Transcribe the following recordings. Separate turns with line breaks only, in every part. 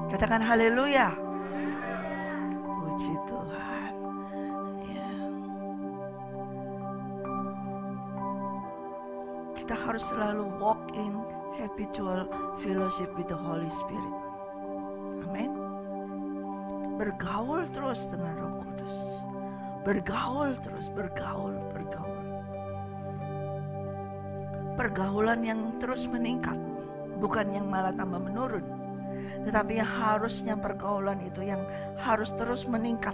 Katakan haleluya. Puji Tuhan. Ya. Kita harus selalu walk in habitual fellowship with the Holy Spirit. Amin. Bergaul terus dengan Roh Kudus. Bergaul terus, bergaul. Pergaulan yang terus meningkat, bukan yang malah tambah menurun. Tetapi yang harusnya pergaulan itu yang harus terus meningkat.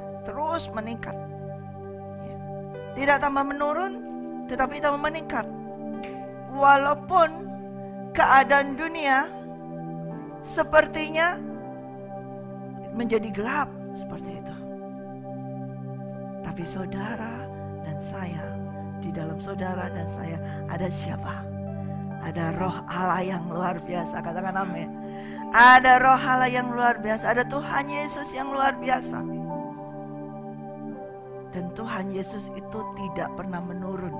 Ya. Tidak tambah menurun, tetapi tambah meningkat. Walaupun keadaan dunia sepertinya menjadi gelap seperti itu. Tapi saudara dan saya, di dalam saudara dan saya ada siapa? Ada Roh Allah yang luar biasa, katakan amin. Ada Roh Allah yang luar biasa, ada Tuhan Yesus yang luar biasa. Dan Tuhan Yesus itu tidak pernah menurun,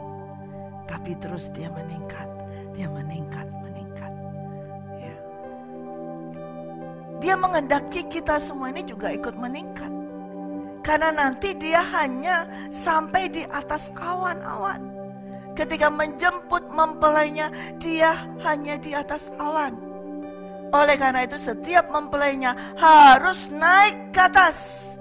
tapi terus dia meningkat. Ya. Dia menghendaki kita semua ini juga ikut meningkat. Karena nanti dia hanya sampai di atas awan-awan. Ketika menjemput mempelainya, dia hanya di atas awan. Oleh karena itu setiap mempelainya harus naik ke atas.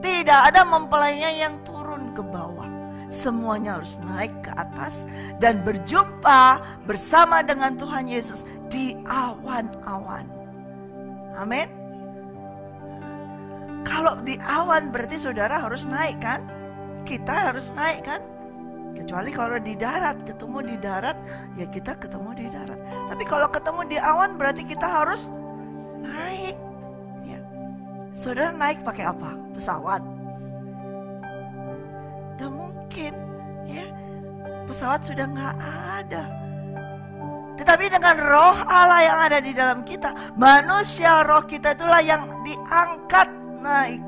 Tidak ada mempelainya yang turun ke bawah. Semuanya harus naik ke atas dan berjumpa bersama dengan Tuhan Yesus di awan-awan. Amin. Kalau di awan berarti saudara harus naik kan? Kita harus naik kan? Kecuali kalau di darat, ketemu di darat, ya kita ketemu di darat. Tapi kalau ketemu di awan berarti kita harus naik. Ya. Saudara naik pakai apa? Pesawat? Gak mungkin, ya. Pesawat sudah gak ada. Tetapi dengan Roh Allah yang ada di dalam kita, manusia roh kita itulah yang diangkat naik.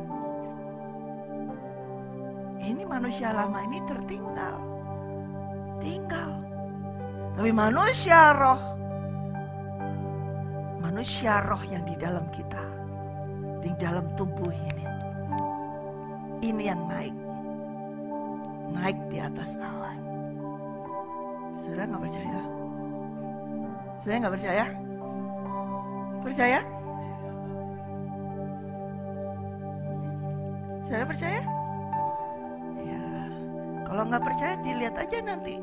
Ini manusia lama ini tinggal. Tapi manusia roh yang di dalam kita, di dalam tubuh ini yang naik di atas awan. Saudara nggak percaya? Saya nggak percaya? Percaya? Saudara percaya? Ya, kalau nggak percaya dilihat aja nanti.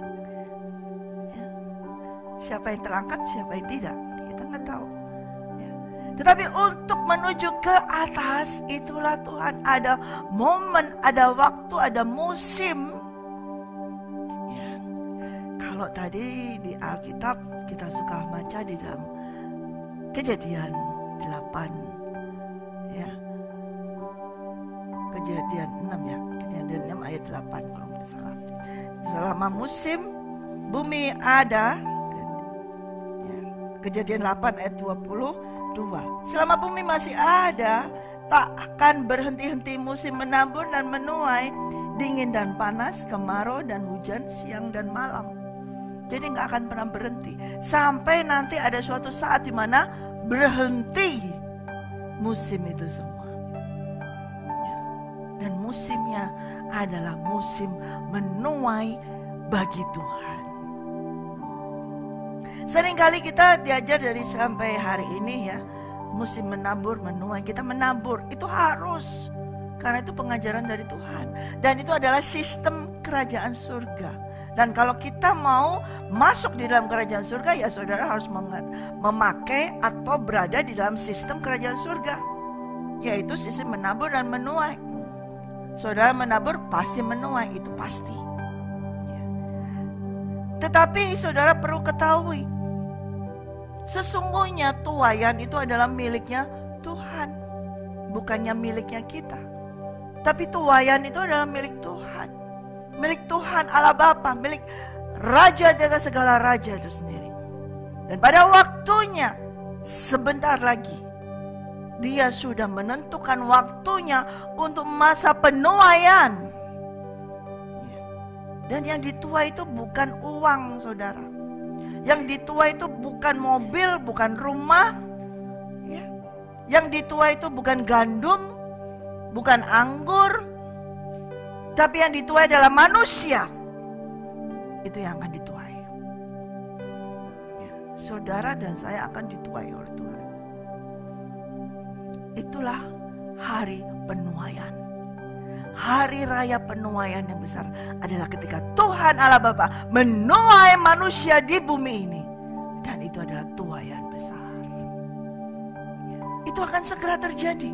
Siapa yang terangkat, siapa yang tidak, kita nggak tahu. Ya. Tetapi untuk menuju ke atas, itulah Tuhan ada momen, ada waktu, ada musim. Ya. Kalau tadi di Alkitab kita suka baca di dalam Kejadian 8, ya, Kejadian 6 ya, Kejadian 6 ayat 8 kalau tidak salah. Selama musim bumi ada. Kejadian 8 ayat 22. Selama bumi masih ada, tak akan berhenti-henti musim menabur dan menuai, dingin dan panas, kemarau dan hujan, siang dan malam. Jadi gak akan pernah berhenti. Sampai nanti ada suatu saat di mana berhenti musim itu semua. Dan musimnya adalah musim menuai bagi Tuhan. Seringkali kita diajar dari sampai hari ini ya, musim menabur, menuai. Kita menabur, itu harus. Karena itu pengajaran dari Tuhan. Dan itu adalah sistem kerajaan surga. Dan kalau kita mau masuk di dalam kerajaan surga, ya saudara harus memakai atau berada di dalam sistem kerajaan surga. Yaitu sistem menabur dan menuai. Saudara menabur pasti menuai, itu pasti. Tetapi saudara perlu ketahui, sesungguhnya tuaian itu adalah miliknya Tuhan, bukannya miliknya kita. Tapi tuaian itu adalah milik Tuhan. Milik Tuhan Allah Bapa, milik Raja di atas segala raja itu sendiri. Dan pada waktunya, sebentar lagi, Dia sudah menentukan waktunya untuk masa penuaian. Dan yang dituai itu bukan uang, saudara. Yang dituai itu bukan mobil, bukan rumah, ya. Yang dituai itu bukan gandum, bukan anggur, tapi yang dituai adalah manusia. Itu yang akan dituai. Ya, saudara dan saya akan dituai oleh Tuhan. Itulah hari penuaian. Hari raya penuaian yang besar adalah ketika Tuhan Allah Bapa menuai manusia di bumi ini. Dan itu adalah tuaian besar. Ya, itu akan segera terjadi.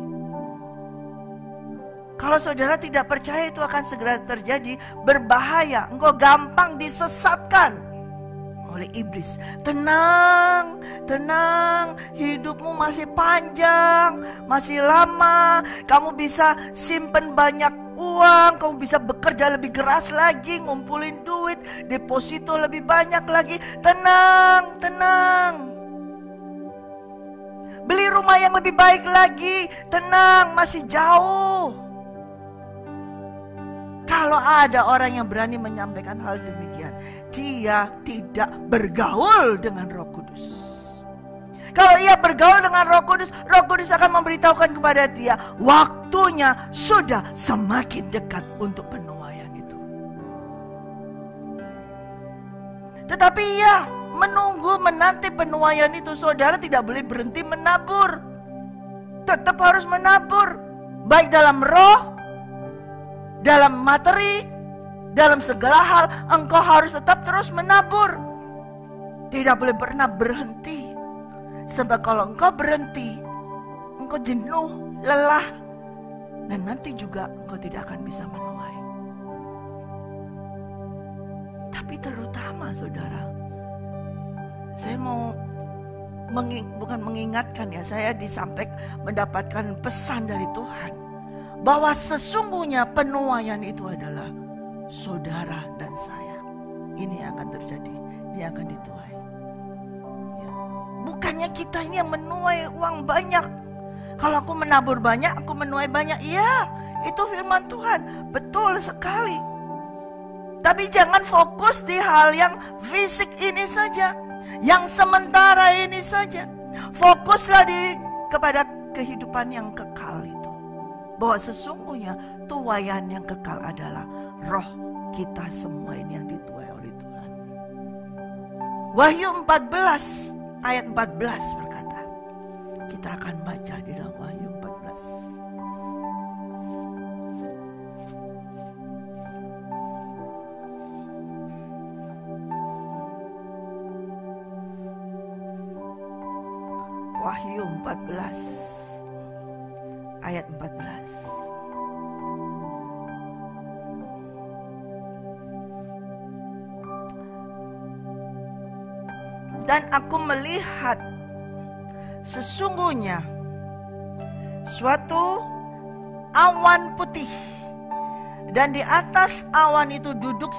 Kalau saudara tidak percaya itu akan segera terjadi, berbahaya. Engkau gampang disesatkan oleh iblis. Tenang, tenang, hidupmu masih panjang, masih lama. Kamu bisa simpen banyak uang, kamu bisa bekerja lebih keras lagi, ngumpulin duit, deposito lebih banyak lagi. Tenang, tenang. Beli rumah yang lebih baik lagi. Tenang, masih jauh. Kalau ada orang yang berani menyampaikan hal demikian, dia tidak bergaul dengan Roh Kudus. Kalau ia bergaul dengan Roh Kudus akan memberitahukan kepada dia, waktunya sudah semakin dekat untuk penuaian itu. Tetapi ia menunggu, menanti penuaian itu. Saudara tidak boleh berhenti menabur. Tetap harus menabur, baik dalam roh, dalam materi, dalam segala hal. Engkau harus tetap terus menabur. Tidak boleh pernah berhenti. Sebab kalau engkau berhenti, engkau jenuh, lelah, dan nanti juga engkau tidak akan bisa menuai. Tapi terutama saudara, saya mau bukan mengingatkan ya, saya disampaikan mendapatkan pesan dari Tuhan bahwa sesungguhnya penuaian itu adalah saudara dan saya. Ini yang akan terjadi, ini akan dituai. Ya. Bukannya kita ini yang menuai uang banyak. Kalau aku menabur banyak, aku menuai banyak. Iya, itu firman Tuhan, betul sekali. Tapi jangan fokus di hal yang fisik ini saja, yang sementara ini saja. Fokuslah kepada kehidupan yang kekal itu. Bahwa sesungguhnya tuaian yang kekal adalah roh kita semua ini yang dituai oleh Tuhan. Wahyu 14 ayat 14 berkata, kita akan baca di dalam Wahyu 14. Wahyu 14 ayat 14. Dan aku melihat sesungguhnya suatu awan putih, dan di atas awan itu duduk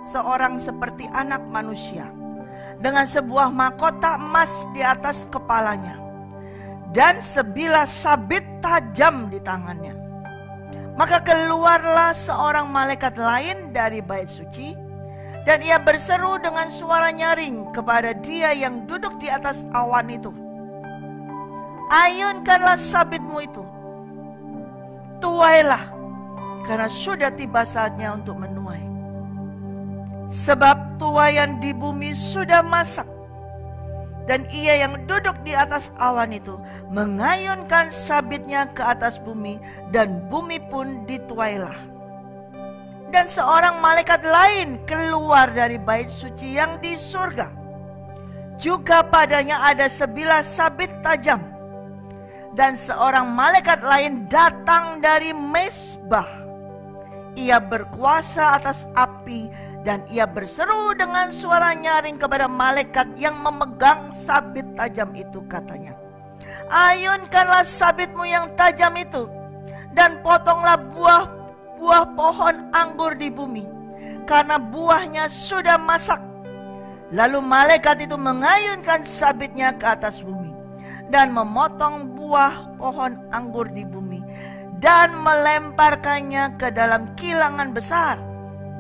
seorang seperti anak manusia dengan sebuah mahkota emas di atas kepalanya dan sebilah sabit tajam di tangannya. Maka keluarlah seorang malaikat lain dari bait suci, dan ia berseru dengan suara nyaring kepada dia yang duduk di atas awan itu, ayunkanlah sabitmu itu, tuailah, karena sudah tiba saatnya untuk menuai. Sebab tuaian di bumi sudah masak. Dan ia yang duduk di atas awan itu mengayunkan sabitnya ke atas bumi, dan bumi pun dituailah. Dan seorang malaikat lain keluar dari bait suci yang di surga. Juga padanya ada sebilah sabit tajam. Dan seorang malaikat lain datang dari Mesbah. Ia berkuasa atas api, dan ia berseru dengan suara nyaring kepada malaikat yang memegang sabit tajam itu, katanya, ayunkanlah sabitmu yang tajam itu, dan potonglah buah pohon anggur di bumi, karena buahnya sudah masak. Lalu malaikat itu mengayunkan sabitnya ke atas bumi, dan memotong buah pohon anggur di bumi, dan melemparkannya ke dalam kilangan besar,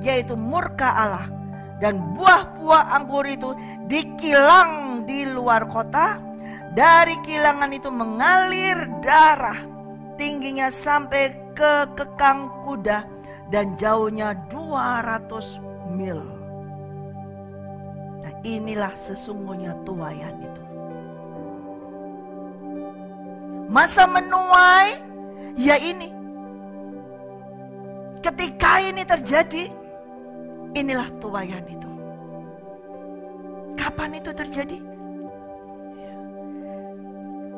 yaitu murka Allah. Dan buah-buah anggur itu dikilang di luar kota, Dari kilangan itu mengalir darah, tingginya sampai ke kekang kuda dan jauhnya 200 mil. Nah, inilah sesungguhnya tuaian itu. Masa menuai, ya ini. Ketika ini terjadi, inilah tuaian itu. Kapan itu terjadi?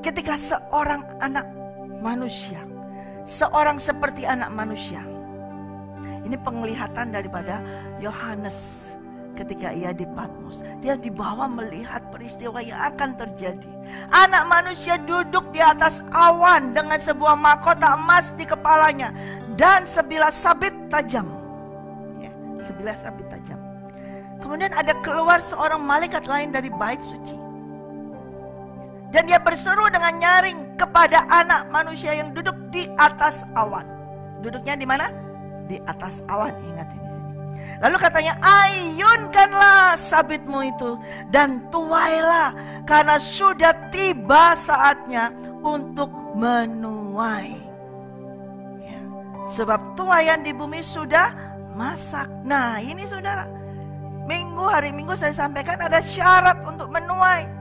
Ketika seorang anak manusia, seorang seperti anak manusia. Ini penglihatan daripada Yohanes ketika ia di Patmos. Dia dibawa melihat peristiwa yang akan terjadi. Anak manusia duduk di atas awan dengan sebuah mahkota emas di kepalanya dan sebilah sabit tajam. Ya, sebilah sabit tajam. Kemudian ada keluar seorang malaikat lain dari bait suci. Dan dia berseru dengan nyaring kepada anak manusia yang duduk di atas awan. Duduknya di mana? Di atas awan, ingat ini sini. Lalu katanya, ayunkanlah sabitmu itu dan tuailah, karena sudah tiba saatnya untuk menuai. Ya. Sebab tuaian di bumi sudah masak. Nah ini saudara, hari Minggu saya sampaikan ada syarat untuk menuai.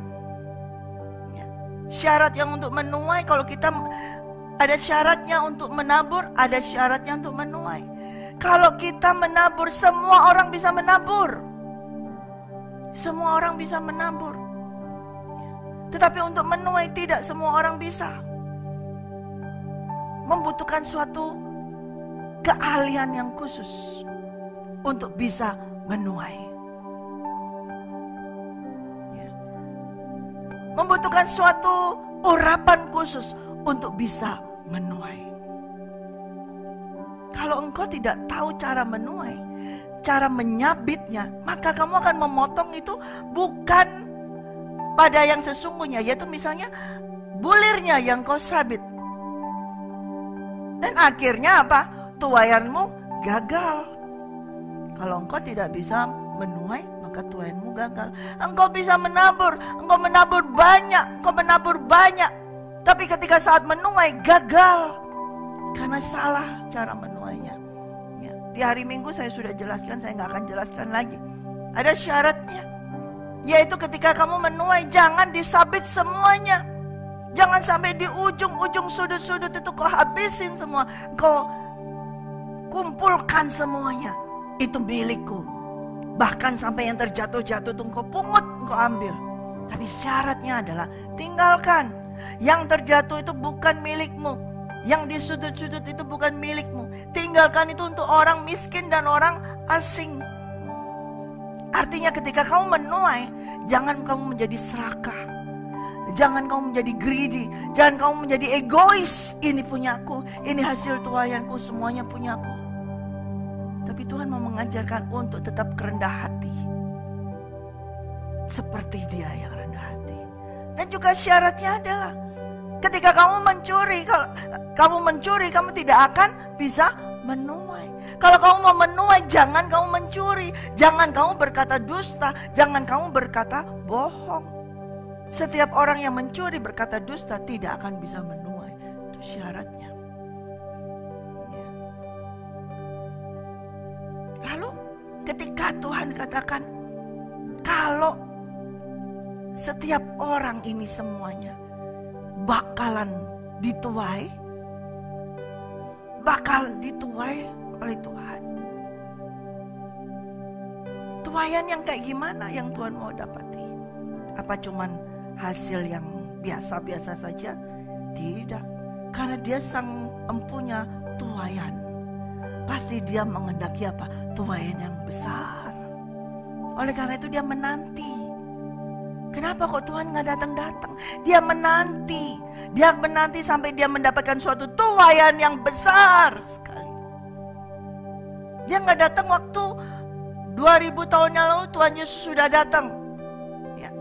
Syarat yang untuk menuai, kalau kita ada syaratnya untuk menabur, ada syaratnya untuk menuai. Kalau kita menabur, semua orang bisa menabur. Semua orang bisa menabur. Tetapi untuk menuai tidak semua orang bisa. Membutuhkan suatu keahlian yang khusus untuk bisa menuai. Membutuhkan suatu urapan khusus untuk bisa menuai. Kalau engkau tidak tahu cara menuai, cara menyabitnya, maka kamu akan memotong itu bukan pada yang sesungguhnya, yaitu misalnya bulirnya yang kau sabit. Dan akhirnya apa? Tuaianmu gagal. Kalau engkau tidak bisa menuai, maka tuaianmu gagal. Engkau bisa menabur, engkau menabur banyak, tapi ketika saat menuai gagal karena salah cara menuainya. Ya, di hari Minggu saya sudah jelaskan, saya nggak akan jelaskan lagi. Ada syaratnya, yaitu ketika kamu menuai jangan disabit semuanya, jangan sampai di ujung-ujung sudut-sudut itu kau habisin semua, kau kumpulkan semuanya. Itu milikku. Bahkan sampai yang terjatuh-jatuh itu engkau pungut, engkau ambil. Tapi syaratnya adalah tinggalkan. Yang terjatuh itu bukan milikmu. Yang di sudut-sudut itu bukan milikmu. Tinggalkan itu untuk orang miskin dan orang asing. Artinya ketika kamu menuai, jangan kamu menjadi serakah. Jangan kamu menjadi greedy. Jangan kamu menjadi egois. Ini punyaku, ini hasil tuaianku, semuanya punyaku. Tapi Tuhan mau mengajarkan untuk tetap kerendah hati. Seperti Dia yang rendah hati. Dan juga syaratnya adalah ketika kamu mencuri, kamu tidak akan bisa menuai. Kalau kamu mau menuai, jangan kamu mencuri. Jangan kamu berkata dusta. Jangan kamu berkata bohong. Setiap orang yang mencuri berkata dusta tidak akan bisa menuai. Itu syaratnya. Lalu ketika Tuhan katakan, kalau setiap orang ini semuanya bakalan dituai oleh Tuhan. Tuaian yang kayak gimana yang Tuhan mau dapati? Apa cuman hasil yang biasa-biasa saja? Tidak. Karena Dia sang empunya tuaian. Pasti Dia mengendaki apa? Tuaian yang besar. Oleh karena itu Dia menanti. Kenapa kok Tuhan gak datang-datang? Dia menanti. Dia menanti sampai Dia mendapatkan suatu tuaian yang besar sekali. Dia gak datang waktu 2000 tahun yang lalu. Tuhan Yesus sudah datang ya,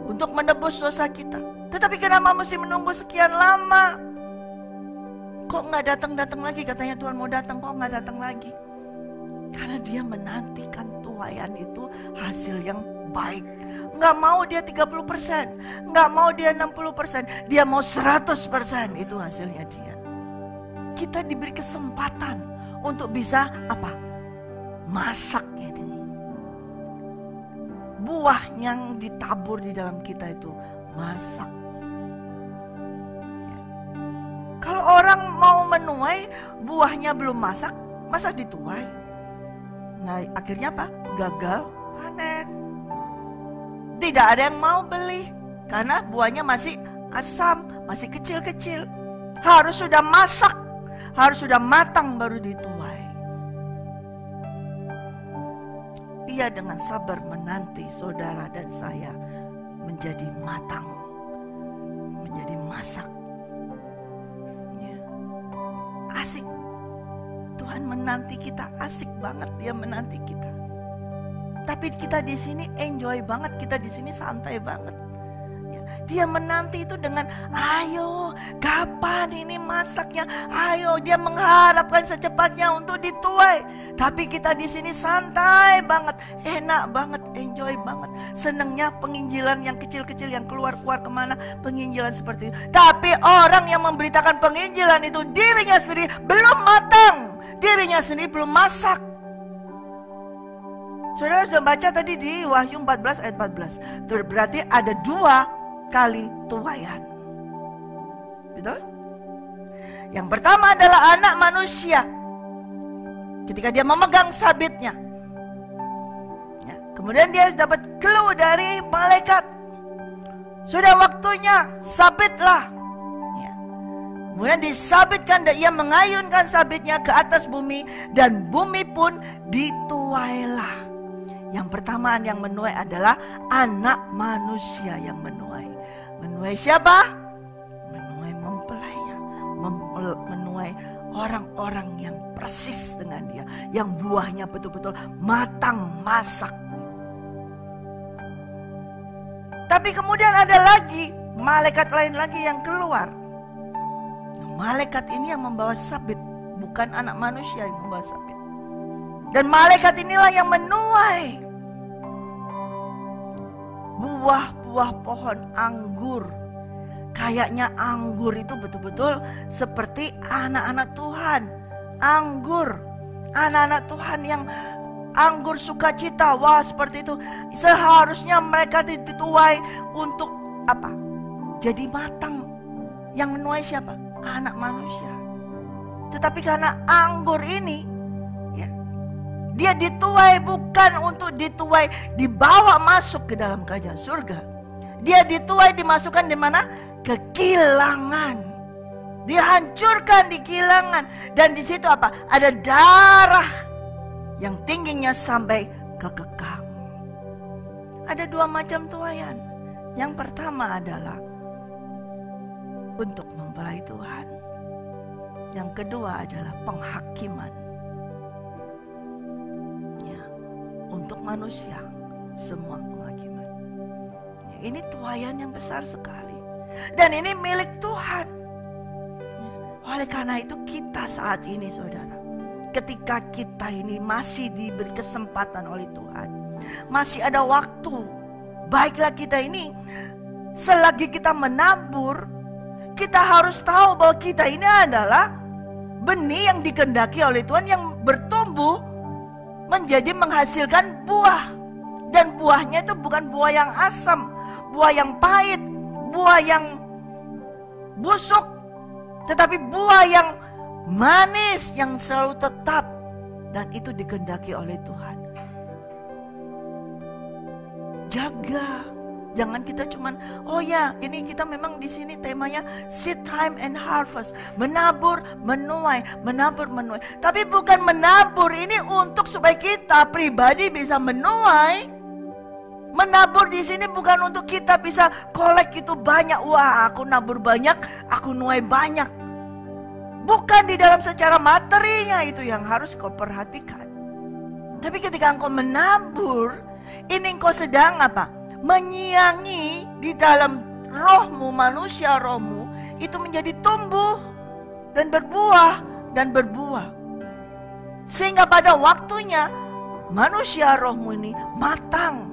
untuk menebus dosa kita. Tetapi kenapa mesti menunggu sekian lama? Kok gak datang-datang lagi? Katanya Tuhan mau datang, kok gak datang lagi? Karena Dia menantikan tuaian itu hasil yang baik. Nggak mau dia 30%, nggak mau dia 60%, dia mau 100%, itu hasilnya dia. Kita diberi kesempatan untuk bisa apa? Masak ini. Buah yang ditabur di dalam kita itu masak. Kalau orang mau menuai, buahnya belum masak, masa dituai? Nah, akhirnya apa? Gagal panen. Tidak ada yang mau beli karena buahnya masih asam, masih kecil-kecil. Harus sudah masak, harus sudah matang baru dituai. Ia dengan sabar menanti saudara dan saya menjadi matang, menjadi masak. Ya. Asik. Tuhan menanti kita, asik banget dia menanti kita. Tapi kita di sini enjoy banget, kita di sini santai banget. Ya, dia menanti itu dengan, ayo, kapan ini masaknya? Ayo, dia mengharapkan secepatnya untuk dituai. Tapi kita di sini santai banget, enak banget, enjoy banget. Senangnya penginjilan yang kecil-kecil yang keluar-keluar kemana, penginjilan seperti itu. Tapi orang yang memberitakan penginjilan itu dirinya sendiri belum matang, dirinya sendiri belum masak. Saudara sudah baca tadi di Wahyu 14 ayat 14. Berarti ada 2 kali tuaian. Betul? Yang pertama adalah anak manusia. Ketika dia memegang sabitnya. Ya, kemudian dia dapat clue dari malaikat. Sudah waktunya, sabitlah. Ya. Kemudian disabitkan dan ia mengayunkan sabitnya ke atas bumi. Dan bumi pun dituailah. Yang pertama yang menuai adalah anak manusia yang menuai. Menuai siapa? Menuai mempelainya. Menuai orang-orang yang persis dengan dia. Yang buahnya betul-betul matang, masak. Tapi kemudian ada lagi, malaikat lain lagi yang keluar. Malaikat ini yang membawa sabit, bukan anak manusia yang membawa sabit. Dan malaikat inilah yang menuai buah-buah pohon anggur. Kayaknya anggur itu betul-betul seperti anak-anak Tuhan. Anggur, anak-anak Tuhan yang anggur sukacita. Wah, seperti itu. Seharusnya mereka dituai untuk apa? Jadi matang. Yang menuai siapa? Anak manusia. Tetapi karena anggur ini, ya, dia dituai bukan untuk dituai dibawa masuk ke dalam kerajaan surga. Dia dituai dimasukkan di mana? Ke kilangan. Dihancurkan di kilangan. Dan di situ apa? Ada darah yang tingginya sampai ke kekang. Ada 2 macam tuaian. Yang pertama adalah untuk mempelai Tuhan. Yang kedua adalah penghakiman. Ya, untuk manusia semua penghakiman. Ya, ini tuaian yang besar sekali. Dan ini milik Tuhan. Oleh karena itu kita saat ini saudara, ketika kita ini masih diberi kesempatan oleh Tuhan, masih ada waktu, baiklah kita ini selagi kita menabur, kita harus tahu bahwa kita ini adalah benih yang dikehendaki oleh Tuhan yang bertumbuh menjadi menghasilkan buah. Dan buahnya itu bukan buah yang asam, buah yang pahit, buah yang busuk, tetapi buah yang manis, yang selalu tetap. Dan itu dikehendaki oleh Tuhan. Jaga, jangan kita cuman, oh ya, ini kita memang di sini temanya seed time and harvest, menabur, menuai, menabur, menuai. Tapi bukan menabur ini untuk supaya kita pribadi bisa menuai. Menabur di sini bukan untuk kita bisa kolek itu banyak. Wah, aku nabur banyak, aku nuai banyak. Bukan di dalam secara materinya itu yang harus kau perhatikan. Tapi ketika engkau menabur, ini engkau sedang apa? Menyiangi di dalam rohmu, manusia rohmu itu menjadi tumbuh dan berbuah dan berbuah. Sehingga pada waktunya manusia rohmu ini matang.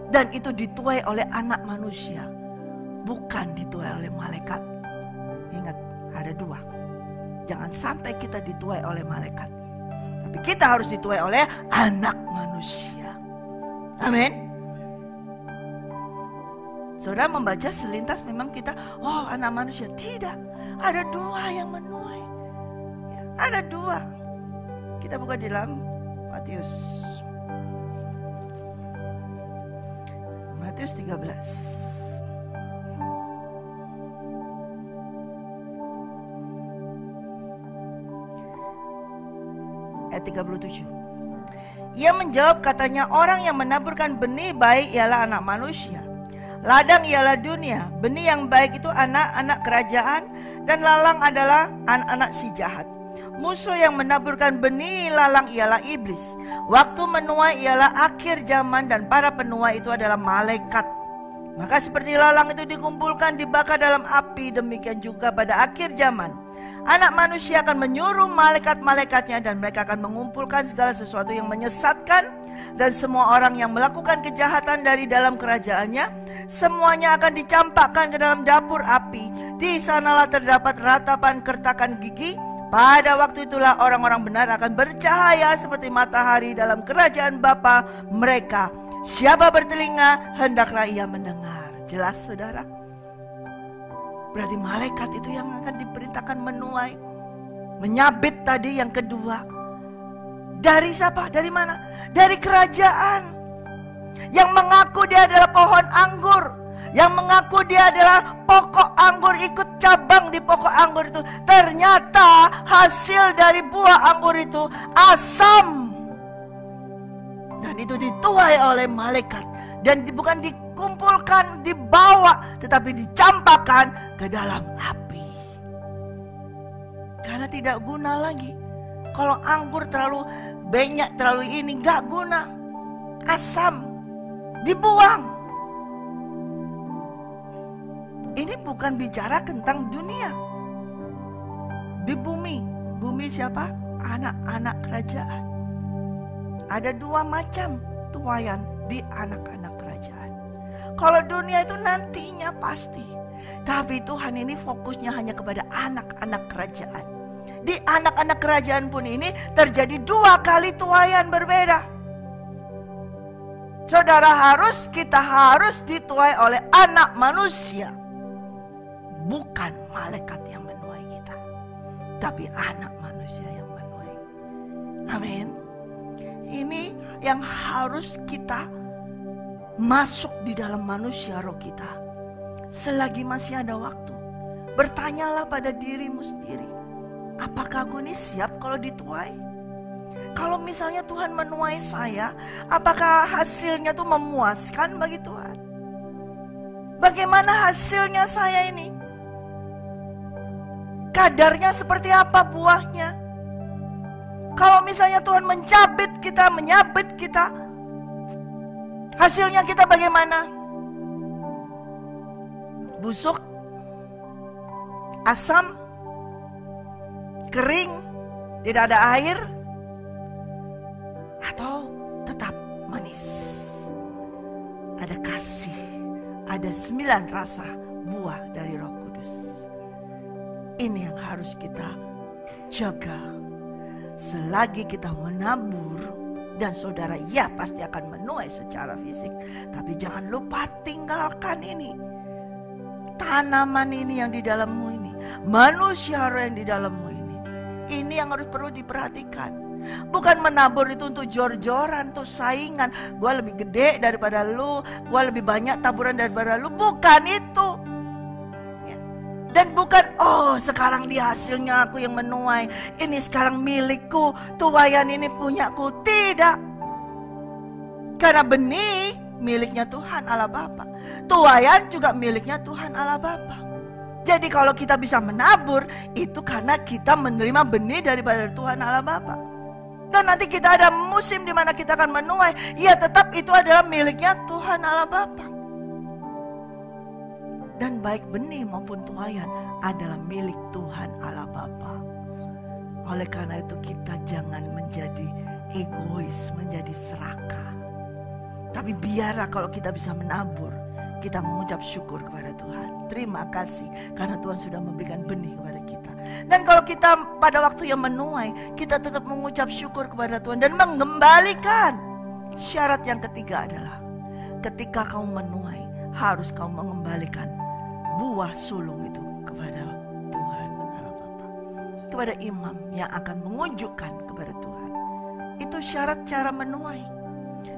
Dan itu dituai oleh anak manusia, bukan dituai oleh malaikat. Ingat, ada dua. Jangan sampai kita dituai oleh malaikat, tapi kita harus dituai oleh anak manusia. Amin. Saudara membaca selintas memang kita, oh anak manusia. Tidak, ada dua yang menuai. Ya, ada dua. Kita buka di dalam Matius 13. Ayat 37. Ia menjawab katanya, orang yang menaburkan benih baik ialah anak manusia. Ladang ialah dunia, benih yang baik itu anak-anak kerajaan, dan lalang adalah anak-anak si jahat. Musuh yang menaburkan benih lalang ialah iblis. Waktu menuai ialah akhir zaman, dan para penuai itu adalah malaikat. Maka seperti lalang itu dikumpulkan dibakar dalam api, demikian juga pada akhir zaman anak manusia akan menyuruh malaikat-malaikatnya, dan mereka akan mengumpulkan segala sesuatu yang menyesatkan dan semua orang yang melakukan kejahatan dari dalam kerajaannya. Semuanya akan dicampakkan ke dalam dapur api. Di sanalah terdapat ratapan kertakan gigi. Pada waktu itulah orang-orang benar akan bercahaya seperti matahari dalam kerajaan Bapa mereka. Siapa bertelinga, hendaklah ia mendengar. Jelas saudara? Berarti malaikat itu yang akan diperintahkan menuai, menyabit tadi yang kedua. Dari siapa? Dari mana? Dari kerajaan. Yang mengaku dia adalah pohon anggur, yang mengaku dia adalah pokok anggur, ikut cabang di pokok anggur itu. Ternyata hasil dari buah anggur itu asam. Dan itu dituai oleh malaikat. Dan bukan dikumpulkan, dibawa, tetapi dicampakkan ke dalam api. Karena tidak guna lagi. Kalau anggur terlalu banyak, terlalu ini, gak guna. Asam, dibuang. Ini bukan bicara tentang dunia. Di bumi. Bumi siapa? Anak-anak kerajaan. Ada dua macam tuaian di anak-anak kerajaan. Kalau dunia itu nantinya pasti. Tapi Tuhan ini fokusnya hanya kepada anak-anak kerajaan. Di anak-anak kerajaan pun ini terjadi dua kali tuaian berbeda. Saudara kita harus dituai oleh anak manusia. Bukan malaikat yang menuai kita, tapi anak manusia yang menuai. Amin. Ini yang harus kita masuk di dalam manusia roh kita. Selagi masih ada waktu, bertanyalah pada dirimu sendiri, apakah aku ini siap kalau dituai? Kalau misalnya Tuhan menuai saya, apakah hasilnya tuh memuaskan bagi Tuhan? Bagaimana hasilnya saya ini? Kadarnya seperti apa buahnya? Kalau misalnya Tuhan menyabit kita, hasilnya kita bagaimana? Busuk, asam, kering, tidak ada air, atau tetap manis? Ada kasih, ada 9 rasa buah dari Roh Kudus. Ini yang harus kita jaga. Selagi kita menabur, dan saudara ya pasti akan menuai secara fisik, tapi jangan lupa tinggalkan ini. Tanaman ini yang di dalammu ini, manusia roh yang di dalammu ini. Ini yang harus perlu diperhatikan. Bukan menabur itu untuk jor-joran, untuk saingan. Gua lebih gede daripada lu, gua lebih banyak taburan daripada lu. Bukan itu. Dan bukan, oh sekarang dia hasilnya aku yang menuai, ini sekarang milikku, tuaian ini punyaku. Tidak. Karena benih miliknya Tuhan Allah Bapa, tuaian juga miliknya Tuhan Allah Bapa. Jadi kalau kita bisa menabur, itu karena kita menerima benih daripada Tuhan Allah Bapa. Dan nanti kita ada musim di mana kita akan menuai, ya tetap itu adalah miliknya Tuhan Allah Bapa. Dan baik benih maupun tuaian adalah milik Tuhan Allah Bapa. Oleh karena itu kita jangan menjadi egois, menjadi serakah. Tapi biarlah kalau kita bisa menabur, kita mengucap syukur kepada Tuhan. Terima kasih karena Tuhan sudah memberikan benih kepada kita. Dan kalau kita pada waktu yang menuai, kita tetap mengucap syukur kepada Tuhan dan mengembalikan. Syarat yang ketiga adalah ketika kamu menuai, harus kamu mengembalikan buah sulung itu kepada Tuhan Allah Bapa, kepada imam yang akan menunjukkan kepada Tuhan. Itu syarat cara menuai.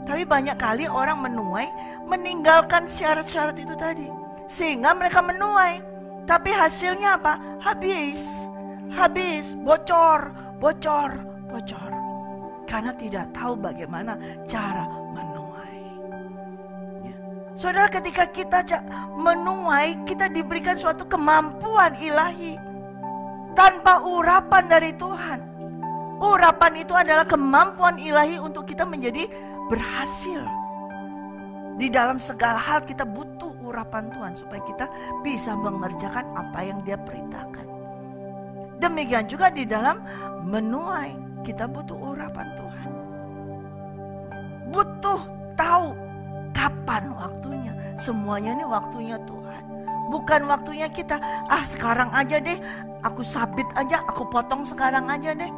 Tapi banyak kali orang menuai meninggalkan syarat-syarat itu tadi, sehingga mereka menuai, tapi hasilnya apa? Habis, bocor, karena tidak tahu bagaimana cara menuai. Ya. Saudara, ketika kita menuai, kita diberikan suatu kemampuan ilahi tanpa urapan dari Tuhan. Urapan itu adalah kemampuan ilahi untuk kita menjadi berhasil. Di dalam segala hal kita butuh urapan Tuhan supaya kita bisa mengerjakan apa yang Dia perintahkan. Demikian juga di dalam menuai, kita butuh urapan Tuhan. Butuh tahu kapan waktunya. Semuanya ini waktunya Tuhan. Bukan waktunya kita, sekarang aja deh, aku sabit aja, aku potong sekarang aja deh.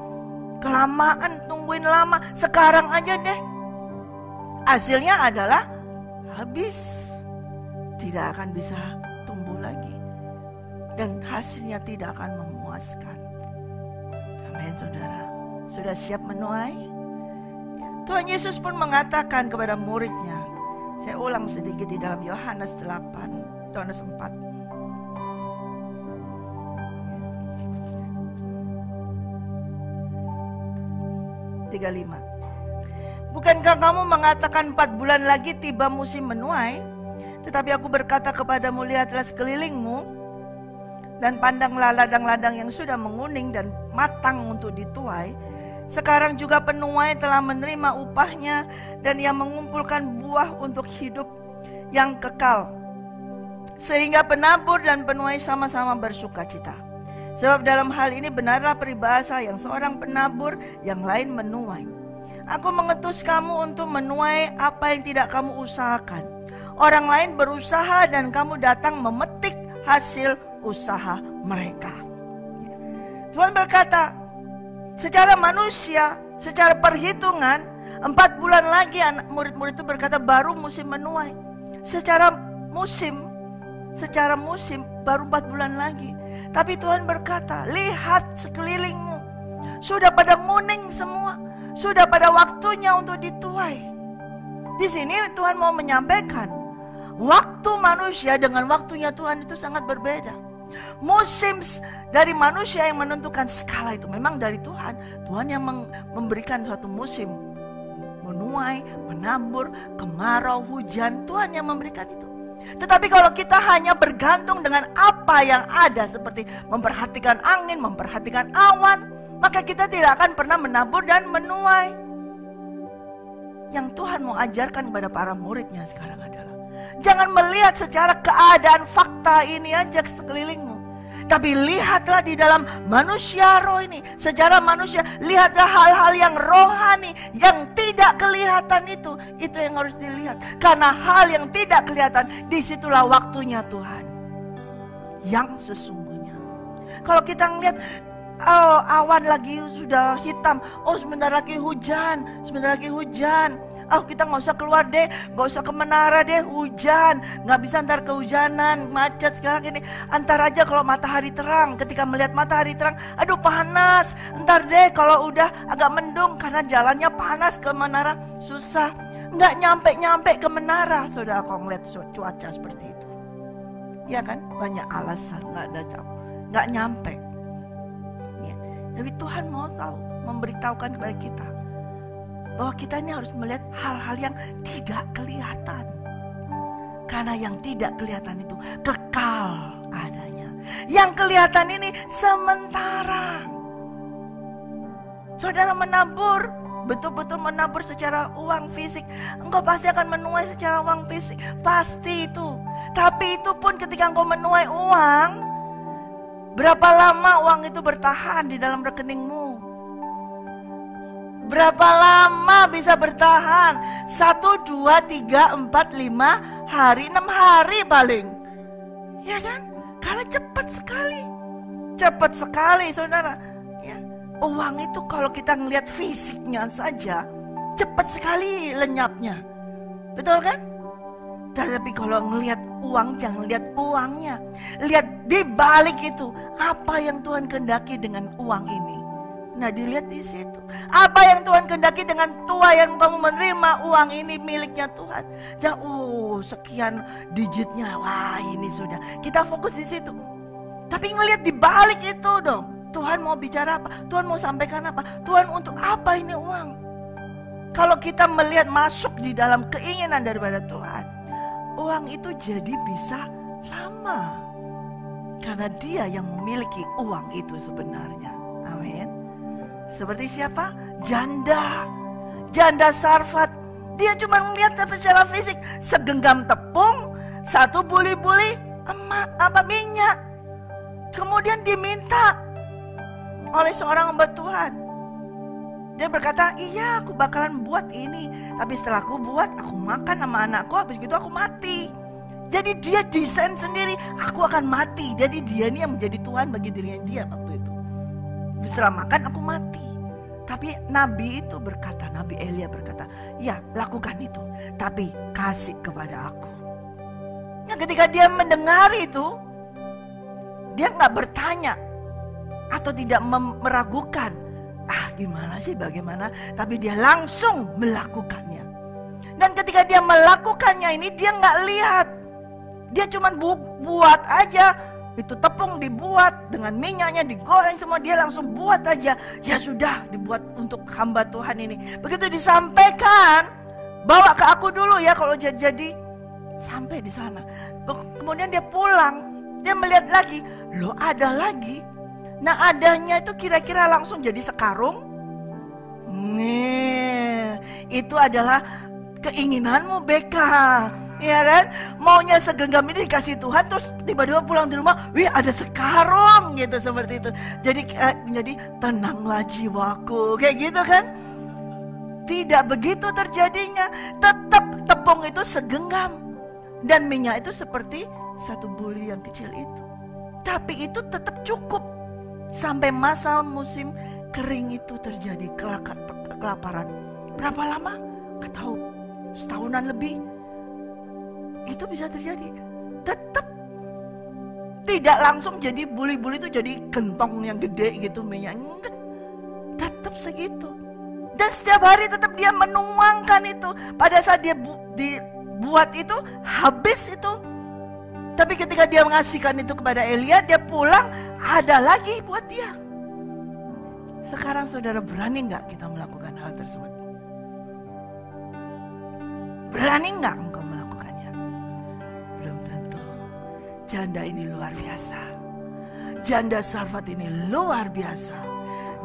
Kelamaan, tungguin lama, sekarang aja deh. Hasilnya adalah habis. Tidak akan bisa tumbuh lagi. Dan hasilnya tidak akan memuaskan. Amin, saudara. Sudah siap menuai? Ya, Tuhan Yesus pun mengatakan kepada muridnya. Saya ulang sedikit di dalam Yohanes 8, Yohanes 4. Bukankah kamu mengatakan 4 bulan lagi tiba musim menuai? Tetapi aku berkata kepadamu, lihatlah sekelilingmu dan pandanglah ladang-ladang yang sudah menguning dan matang untuk dituai. Sekarang juga penuai telah menerima upahnya dan yang mengumpulkan buah untuk hidup yang kekal. Sehingga penabur dan penuai sama-sama bersukacita. Sebab dalam hal ini benarlah peribahasa yang seorang penabur, yang lain menuai. Aku mengutus kamu untuk menuai apa yang tidak kamu usahakan. Orang lain berusaha dan kamu datang memetik hasil usaha mereka. Tuhan berkata, secara manusia, secara perhitungan, 4 bulan lagi murid-murid itu berkata baru musim menuai. Secara musim baru 4 bulan lagi. Tapi Tuhan berkata, lihat sekelilingmu, sudah pada nguning semua, sudah pada waktunya untuk dituai. Di sini Tuhan mau menyampaikan, waktu manusia dengan waktunya Tuhan itu sangat berbeda. Musim dari manusia yang menentukan skala itu memang dari Tuhan. Tuhan yang memberikan suatu musim menuai, menabur, kemarau, hujan. Tuhan yang memberikan itu. Tetapi kalau kita hanya bergantung dengan apa yang ada, seperti memperhatikan angin, memperhatikan awan, maka kita tidak akan pernah menabur dan menuai. Yang Tuhan mau ajarkan kepada para muridnya sekarang adalah, jangan melihat secara keadaan fakta ini aja sekelilingmu, tapi lihatlah di dalam manusia roh ini. Secara manusia, lihatlah hal-hal yang rohani, yang tidak kelihatan itu yang harus dilihat. Karena hal yang tidak kelihatan, disitulah waktunya Tuhan yang sesungguhnya. Kalau kita ngelihat, awan lagi sudah hitam, sebentar lagi hujan. Kita gak usah keluar deh, gak usah ke menara deh, hujan. Gak bisa ntar kehujanan, macet sekarang ini. Antar aja kalau matahari terang. Ketika melihat matahari terang, aduh panas. Ntar deh kalau udah agak mendung, karena jalannya panas ke menara, susah. Gak nyampe ke menara, saudara, kalau ngeliat cuaca seperti itu. Ya kan, banyak alasan, gak nyampe. Ya. Tapi Tuhan mau tahu, memberitahukan kepada kita, bahwa kita ini harus melihat hal-hal yang tidak kelihatan. Karena yang tidak kelihatan itu kekal adanya. Yang kelihatan ini sementara. Saudara menabur, betul-betul menabur secara uang fisik, engkau pasti akan menuai secara uang fisik. Pasti itu. Tapi itu pun ketika engkau menuai uang, berapa lama uang itu bertahan di dalam rekeningmu? Berapa lama bisa bertahan? 1, 2, 3, 4, 5 hari, 6 hari paling. Ya kan? Karena cepat sekali. Cepat sekali saudara. Ya. Uang itu kalau kita ngelihat fisiknya saja, cepat sekali lenyapnya. Betul kan? Tapi kalau ngelihat uang, jangan lihat uangnya. Lihat di balik itu, apa yang Tuhan kehendaki dengan uang ini. Nah, dilihat di situ. Apa yang Tuhan kehendaki dengan tuaian kamu menerima uang ini miliknya Tuhan. Dan sekian digitnya, wah ini sudah. Kita fokus di situ. Tapi ngelihat di balik itu dong. Tuhan mau bicara apa? Tuhan mau sampaikan apa? Tuhan untuk apa ini uang? Kalau kita melihat masuk di dalam keinginan daripada Tuhan, uang itu jadi bisa lama. Karena dia yang memiliki uang itu sebenarnya. Amin. Seperti siapa? Janda. Janda Sarfat. Dia cuma melihat secara fisik segenggam tepung, 1 buli-buli minyak. Kemudian diminta oleh seorang hamba Tuhan. Dia berkata, iya aku bakalan buat ini. Tapi setelah aku buat, aku makan sama anakku, habis gitu aku mati. Jadi dia desain sendiri, aku akan mati. Jadi dia ini yang menjadi Tuhan bagi dirinya dia waktu itu. Setelah makan aku mati. Tapi Nabi itu berkata, Nabi Elia berkata, ya lakukan itu. Tapi kasih kepada aku. Nah, ketika dia mendengar itu, dia gak bertanya. Atau tidak meragukan. Gimana sih bagaimana. Tapi dia langsung melakukannya. Dan ketika dia melakukannya ini, dia gak lihat. Dia cuma buat aja. Itu tepung dibuat dengan minyaknya digoreng semua, dia langsung buat aja. Ya sudah dibuat untuk hamba Tuhan ini. Begitu disampaikan, bawa ke aku dulu ya kalau jadi. Sampai di sana. Kemudian dia pulang, dia melihat lagi, loh ada lagi. Nah adanya itu kira-kira langsung jadi sekarung. Nih, itu adalah keinginanmu Beka. Ya kan, maunya segenggam ini dikasih Tuhan, terus tiba-tiba pulang di rumah, wih ada sekarung gitu seperti itu. Jadi tenanglah jiwaku, kayak gitu kan? Tidak begitu terjadinya. Tetap tepung itu segenggam dan minyak itu seperti 1 buli yang kecil itu. Tapi itu tetap cukup sampai masa musim kering itu terjadi, kelaparan. Berapa lama? Gak tahu, setahunan lebih. Itu bisa terjadi. Tetap tidak langsung jadi buli-buli itu jadi gentong yang gede gitu minyak. Enggak. Tetap segitu. Dan setiap hari tetap dia menuangkan itu. Pada saat dia dibuat itu habis itu. Tapi ketika dia mengasihkan itu kepada Elia, dia pulang ada lagi buat dia. Sekarang saudara berani enggak kita melakukan hal tersebut? Berani enggak engkau melakukannya? Belum tentu. Janda ini luar biasa. Janda Sarfat ini luar biasa.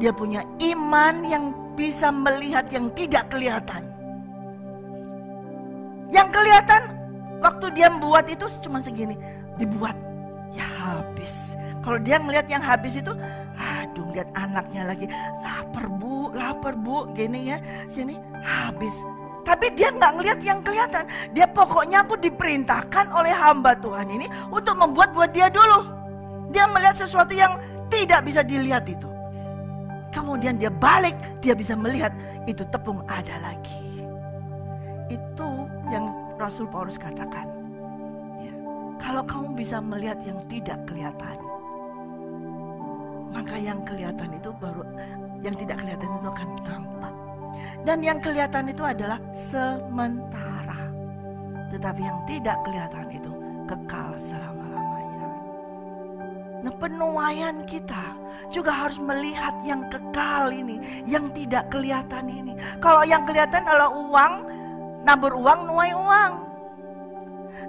Dia punya iman yang bisa melihat yang tidak kelihatan. Yang kelihatan waktu dia membuat itu cuma segini. Dibuat, ya habis. Kalau dia melihat yang habis itu, aduh lihat anaknya lagi. Lapar bu, gini ya. Sini, habis. Tapi dia nggak ngelihat yang kelihatan. Dia pokoknya aku diperintahkan oleh hamba Tuhan ini untuk membuat buat dia dulu. Dia melihat sesuatu yang tidak bisa dilihat itu. Kemudian dia balik, dia bisa melihat itu tepung ada lagi. Itu yang Rasul Paulus katakan. Ya. Kalau kamu bisa melihat yang tidak kelihatan, maka yang kelihatan itu baru, yang tidak kelihatan itu akan tampak. Dan yang kelihatan itu adalah sementara. Tetapi yang tidak kelihatan itu kekal selama-lamanya. Nah, penuaian kita juga harus melihat yang kekal ini, yang tidak kelihatan ini. Kalau yang kelihatan adalah uang, nabur uang, nuai uang.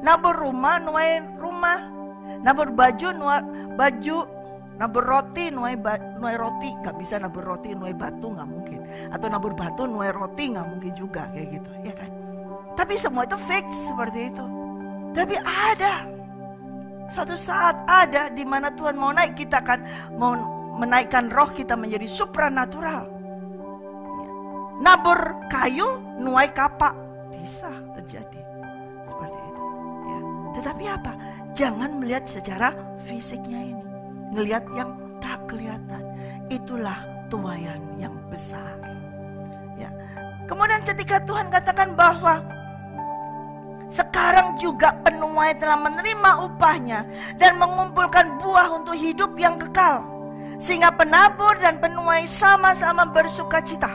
Nabur rumah, nuai rumah. Nabur baju, nuai baju. Nabur roti, nuai roti. Gak bisa nabur roti, nuai batu, gak mungkin. Atau nabur batu, nuai roti, gak mungkin juga. Kayak gitu, ya kan. Tapi semua itu fix seperti itu. Tapi ada. Suatu saat ada di mana Tuhan mau naik, kita akan mau menaikkan roh kita menjadi supranatural. nabur kayu, nuai kapak. Bisa terjadi seperti itu ya. Tetapi apa? Jangan melihat secara fisiknya ini, ngelihat yang tak kelihatan. Itulah tuaian yang besar ya. Kemudian ketika Tuhan katakan bahwa sekarang juga penuai telah menerima upahnya dan mengumpulkan buah untuk hidup yang kekal, sehingga penabur dan penuai sama-sama bersukacita.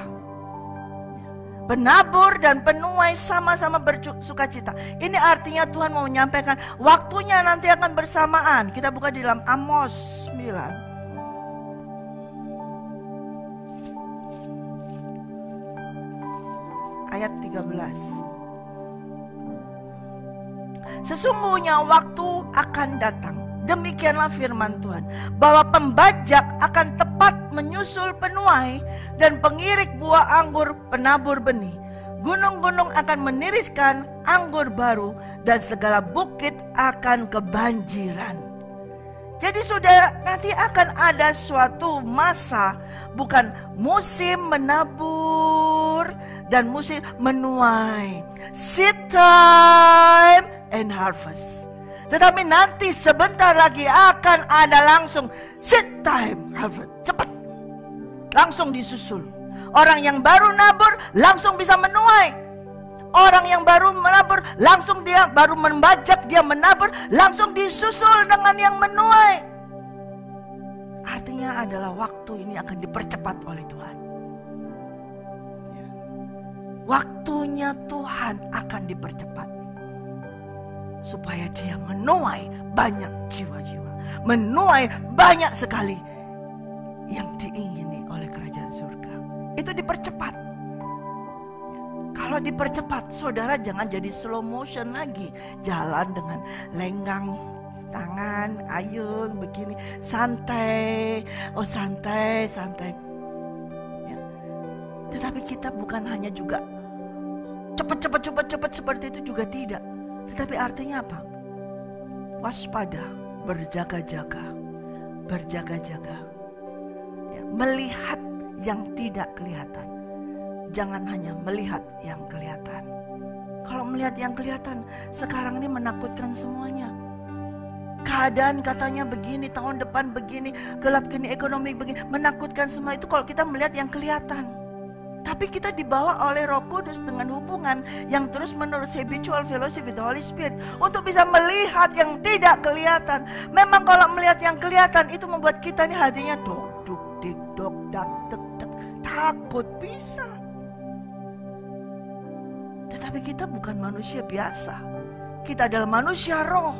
Penabur dan penuai sama-sama bersukacita. Ini artinya Tuhan mau menyampaikan waktunya nanti akan bersamaan. Kita buka di dalam Amos 9. Ayat 13. Sesungguhnya waktu akan datang, demikianlah firman Tuhan, bahwa pembajak akan tepat menyusul penuai dan pengirik buah anggur penabur benih. Gunung-gunung akan meniriskan anggur baru dan segala bukit akan kebanjiran. Jadi sudah nanti akan ada suatu masa, bukan musim menabur dan musim menuai, seed time and harvest. Tetapi nanti sebentar lagi akan ada langsung seed time, harvest, cepat, langsung disusul. Orang yang baru nabur langsung bisa menuai. Orang yang baru menabur langsung dia baru membajak, dia menabur langsung disusul dengan yang menuai. Artinya adalah waktu ini akan dipercepat oleh Tuhan. Waktunya Tuhan akan dipercepat supaya dia menuai banyak jiwa-jiwa, menuai banyak sekali yang diingini oleh kerajaan surga. Itu dipercepat. Kalau dipercepat, saudara jangan jadi slow motion lagi, jalan dengan lenggang tangan, ayun begini, santai, oh santai, santai. Ya. Tetapi kita bukan hanya juga cepat seperti itu juga tidak. Tetapi artinya apa? Waspada, berjaga-jaga, berjaga-jaga. Ya, melihat yang tidak kelihatan. Jangan hanya melihat yang kelihatan. Kalau melihat yang kelihatan, sekarang ini menakutkan semuanya. Keadaan katanya begini, tahun depan begini, gelap gini, ekonomi begini, menakutkan semua itu kalau kita melihat yang kelihatan. Tapi kita dibawa oleh Roh Kudus dengan hubungan yang terus menerus, habitual fellowship with the Holy Spirit, untuk bisa melihat yang tidak kelihatan. Memang kalau melihat yang kelihatan itu membuat kita ini hatinya dok duk dik dok dak dek dek, takut bisa. Tetapi kita bukan manusia biasa. Kita adalah manusia roh.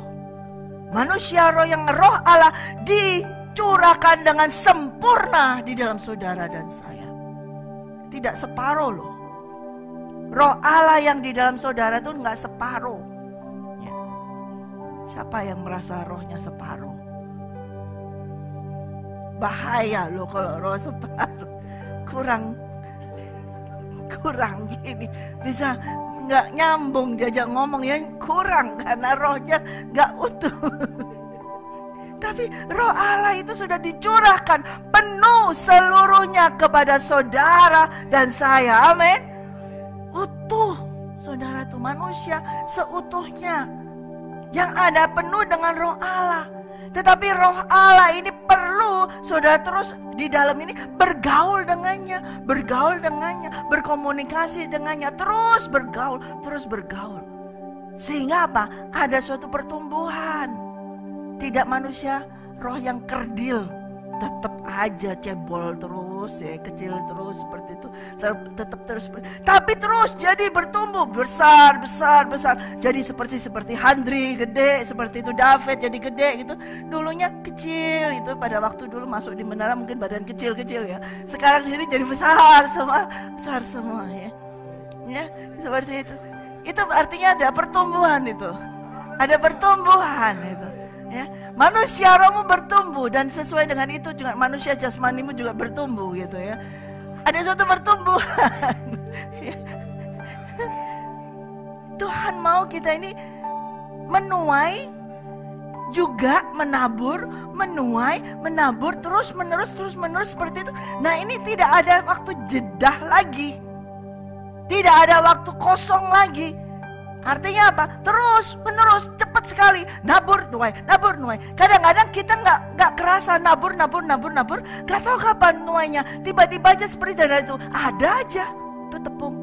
Manusia roh yang roh Allah dicurahkan dengan sempurna di dalam saudara dan saya. Tidak separuh loh. Roh Allah yang di dalam saudara itu enggak separuh. Ya. Siapa yang merasa rohnya separuh? Bahaya loh kalau roh separuh. Kurang ini bisa nggak nyambung diajak ngomong ya, kurang karena rohnya nggak utuh. Tapi roh Allah itu sudah dicurahkan penuh seluruhnya kepada saudara dan saya. Amin. Utuh. Saudara itu manusia seutuhnya yang ada penuh dengan roh Allah. Tetapi roh Allah ini perlu saudara terus di dalam ini bergaul dengannya, berkomunikasi dengannya, terus bergaul. Sehingga apa? Ada suatu pertumbuhan. Tidak manusia roh yang kerdil, tetap aja cebol terus ya, kecil terus seperti itu, tetap terus, tapi terus jadi bertumbuh besar. Jadi seperti Handri gede, seperti itu David jadi gede gitu. Dulunya kecil itu, pada waktu dulu masuk di menara mungkin badan kecil ya. Sekarang ini jadi besar semua ya. Ya, seperti itu. Itu artinya ada pertumbuhan itu. Ada pertumbuhan itu. Ya, manusia rohmu bertumbuh dan sesuai dengan itu juga manusia jasmanimu juga bertumbuh gitu ya. Ada suatu pertumbuhan. Tuhan mau kita ini menuai juga menabur, menabur terus menerus seperti itu. Nah, ini tidak ada waktu jedah lagi. Tidak ada waktu kosong lagi. Artinya apa? Terus menerus, cepat sekali. Nabur, nuai, nabur, nuai. Kadang-kadang kita nggak kerasa nabur. Gak tahu kapan nuainya. Tiba-tiba aja seperti janda itu, ada aja itu tepung.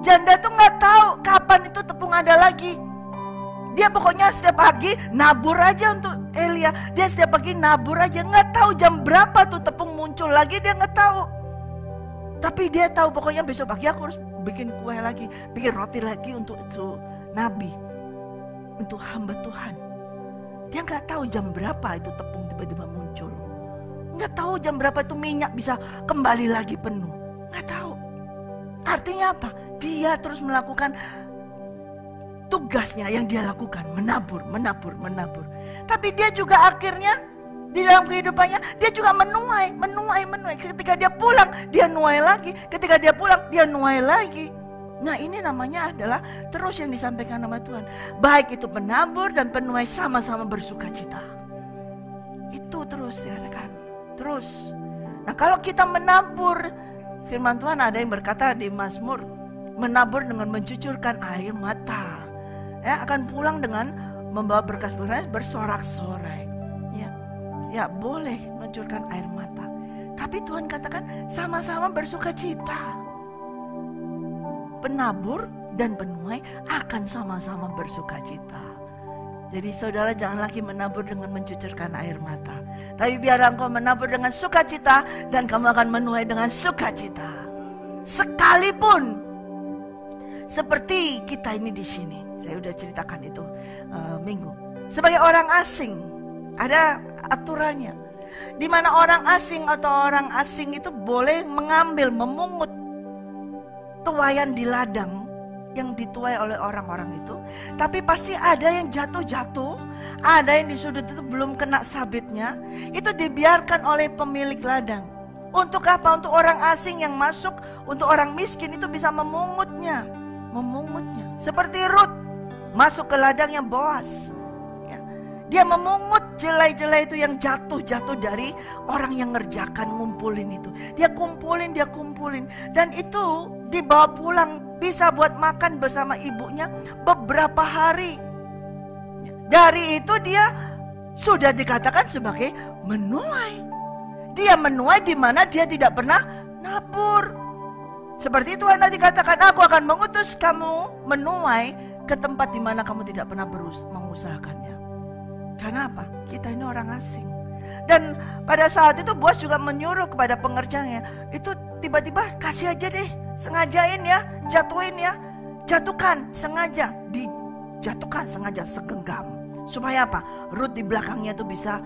Janda tuh nggak tahu kapan itu tepung ada lagi. Dia pokoknya setiap pagi nabur aja untuk Elia. Dia setiap pagi nabur aja, nggak tahu jam berapa tuh tepung muncul lagi, dia nggak tahu. Tapi dia tahu pokoknya besok pagi aku harus bikin kue lagi, bikin roti lagi untuk itu nabi, untuk hamba Tuhan. Dia nggak tahu jam berapa itu tepung tiba-tiba muncul. Nggak tahu jam berapa itu minyak bisa kembali lagi penuh. Nggak tahu. Artinya apa? Dia terus melakukan tugasnya yang dia lakukan, menabur. Tapi dia juga akhirnya di dalam kehidupannya dia juga menuai. Ketika dia pulang, dia nuai lagi. Ketika dia pulang, dia nuai lagi. Nah, ini namanya adalah terus yang disampaikan nama Tuhan. Baik itu penabur dan penuai sama-sama bersuka cita. Itu terus ya rekan. Terus. Nah, kalau kita menabur, firman Tuhan ada yang berkata di Mazmur, menabur dengan mencucurkan air mata. Ya, akan pulang dengan membawa berkas-berkas bersorak-sorai. Ya, boleh mencurahkan air mata. Tapi Tuhan katakan sama-sama bersuka cita. Penabur dan penuai akan sama-sama bersuka cita. Jadi saudara jangan lagi menabur dengan mencucurkan air mata. Tapi biar engkau menabur dengan sukacita dan kamu akan menuai dengan sukacita. Sekalipun seperti kita ini di sini. Saya udah ceritakan itu minggu. Sebagai orang asing ada aturannya. Di mana orang asing atau orang asing itu boleh mengambil, memungut tuaian di ladang yang dituai oleh orang-orang itu. Tapi pasti ada yang jatuh-jatuh, ada yang di sudut itu belum kena sabitnya. Itu dibiarkan oleh pemilik ladang. Untuk apa? Untuk orang asing yang masuk, untuk orang miskin itu bisa memungutnya. Seperti Rut masuk ke ladangnya Boas. Dia memungut jelai-jelai itu yang jatuh-jatuh dari orang yang ngerjakan, ngumpulin itu. Dia kumpulin. Dan itu dibawa pulang, bisa buat makan bersama ibunya beberapa hari. Dari itu dia sudah dikatakan sebagai menuai. Dia menuai di mana dia tidak pernah nabur. Seperti Tuhan tadi katakan, aku akan mengutus kamu menuai ke tempat di mana kamu tidak pernah mengusahakannya. Karena apa? Kita ini orang asing. Dan pada saat itu Boas juga menyuruh kepada pengerjanya, itu tiba-tiba kasih aja deh, sengajain ya, jatuhin ya, jatuhkan sengaja, dijatuhkan sengaja segenggam. Supaya apa? Rut di belakangnya itu bisa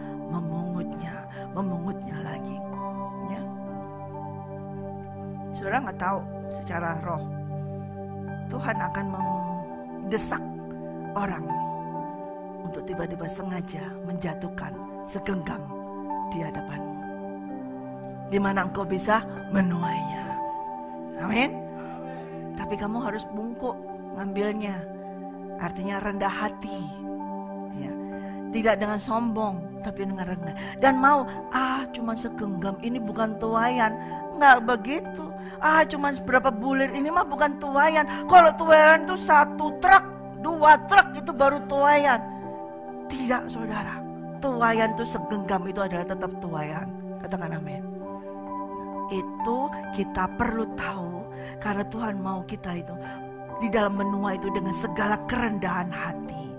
memungutnya lagi. Ya. Saudara nggak tahu secara roh, Tuhan akan mendesak orang untuk tiba-tiba sengaja menjatuhkan segenggam di hadapanmu, di mana engkau bisa menuainya. Amin. Tapi kamu harus bungkuk ngambilnya, artinya rendah hati, ya. Tidak dengan sombong, tapi dengan rendah. Dan mau, cuma segenggam, ini bukan tuaian. Enggak begitu. Cuma seberapa bulir, ini mah bukan tuaian. Kalau tuaian itu 1 truk, 2 truk itu baru tuaian. Tidak saudara, tuaian itu segenggam itu adalah tetap tuaian. Katakan amin. Itu kita perlu tahu, karena Tuhan mau kita itu di dalam menuai itu dengan segala kerendahan hati.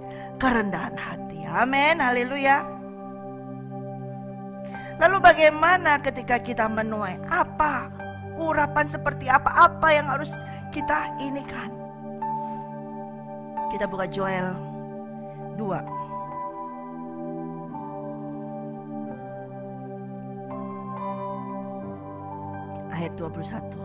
Amin, haleluya. Lalu bagaimana ketika kita menuai? Apa urapan seperti apa yang harus kita inikan? Kita buka Joel 2. Ayat 21.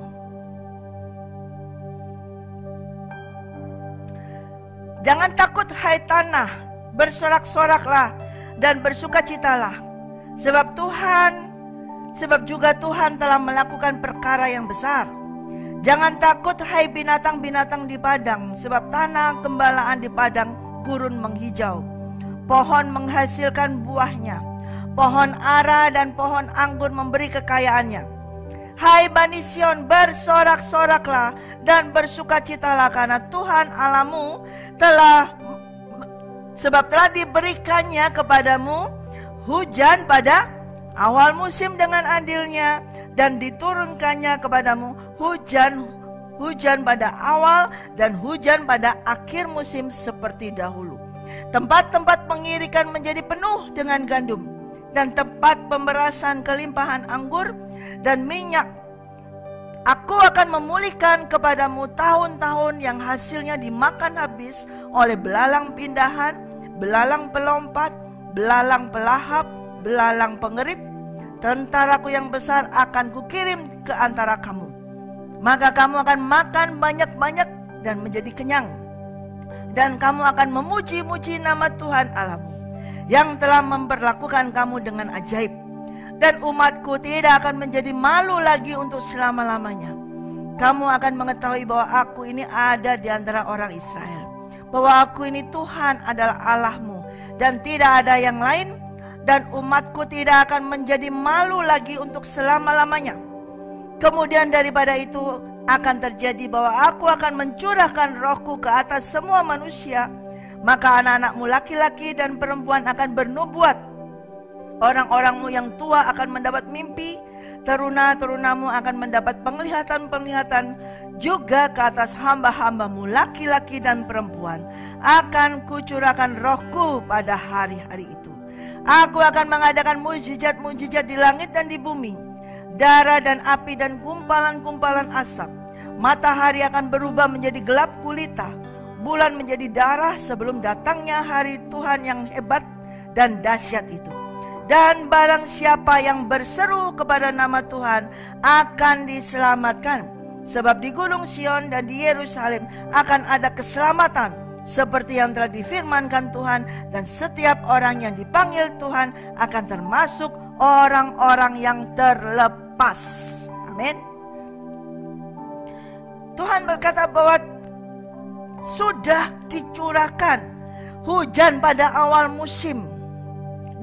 Jangan takut hai tanah, bersorak-soraklah dan bersukacitalah, sebab juga Tuhan telah melakukan perkara yang besar. Jangan takut hai binatang-binatang di padang, sebab tanah gembalaan di padang gurun menghijau. Pohon menghasilkan buahnya, pohon ara dan pohon anggur memberi kekayaannya. Hai Bani Sion, bersorak-soraklah dan bersukacitalah karena Tuhan Allahmu sebab telah diberikannya kepadamu hujan pada awal musim dengan adilnya, dan diturunkannya kepadamu hujan pada awal dan hujan pada akhir musim seperti dahulu. Tempat-tempat pengirikan menjadi penuh dengan gandum, dan tempat pemberasan kelimpahan anggur dan minyak. Aku akan memulihkan kepadamu tahun-tahun yang hasilnya dimakan habis oleh belalang pindahan, belalang pelompat, belalang pelahap, belalang pengerit. Tentaraku yang besar akan kukirim ke antara kamu. Maka kamu akan makan banyak-banyak dan menjadi kenyang. Dan kamu akan memuji-muji nama Tuhan Allahmu yang telah memperlakukan kamu dengan ajaib. Dan umatku tidak akan menjadi malu lagi untuk selama-lamanya. Kamu akan mengetahui bahwa aku ini ada di antara orang Israel, bahwa aku ini Tuhan adalah Allahmu, dan tidak ada yang lain. Dan umatku tidak akan menjadi malu lagi untuk selama-lamanya. Kemudian daripada itu akan terjadi bahwa aku akan mencurahkan rohku ke atas semua manusia. Maka anak-anakmu laki-laki dan perempuan akan bernubuat. Orang-orangmu yang tua akan mendapat mimpi. Teruna-terunamu akan mendapat penglihatan-penglihatan. Juga ke atas hamba-hambamu laki-laki dan perempuan akan kucurahkan rohku pada hari-hari itu. Aku akan mengadakan mujizat-mujizat di langit dan di bumi, darah dan api dan gumpalan-gumpalan asap. Matahari akan berubah menjadi gelap gulita, bulan menjadi darah sebelum datangnya hari Tuhan yang hebat dan dahsyat itu. Dan barang siapa yang berseru kepada nama Tuhan akan diselamatkan. Sebab di Gunung Sion dan di Yerusalem akan ada keselamatan, seperti yang telah difirmankan Tuhan, dan setiap orang yang dipanggil Tuhan akan termasuk orang-orang yang terlepas. Amin. Tuhan berkata bahwa sudah dicurahkan hujan pada awal musim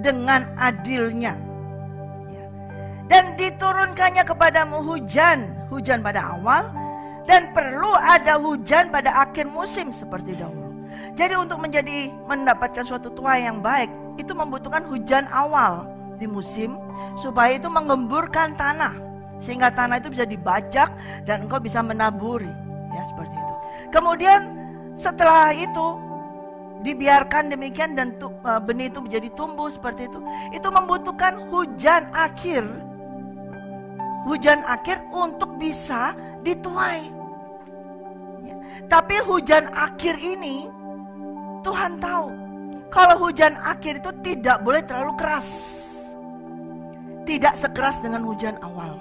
dengan adilnya, dan diturunkannya kepadamu hujan pada awal, dan perlu ada hujan pada akhir musim seperti dahulu. Jadi untuk mendapatkan suatu tuai yang baik, itu membutuhkan hujan awal di musim, supaya itu mengemburkan tanah, sehingga tanah itu bisa dibajak dan engkau bisa menaburi, ya seperti itu. Kemudian setelah itu dibiarkan demikian dan benih itu menjadi tumbuh seperti itu. Itu membutuhkan hujan akhir untuk bisa dituai. Ya. Tapi hujan akhir ini Tuhan tahu kalau hujan akhir itu tidak boleh terlalu keras, tidak sekeras dengan hujan awal.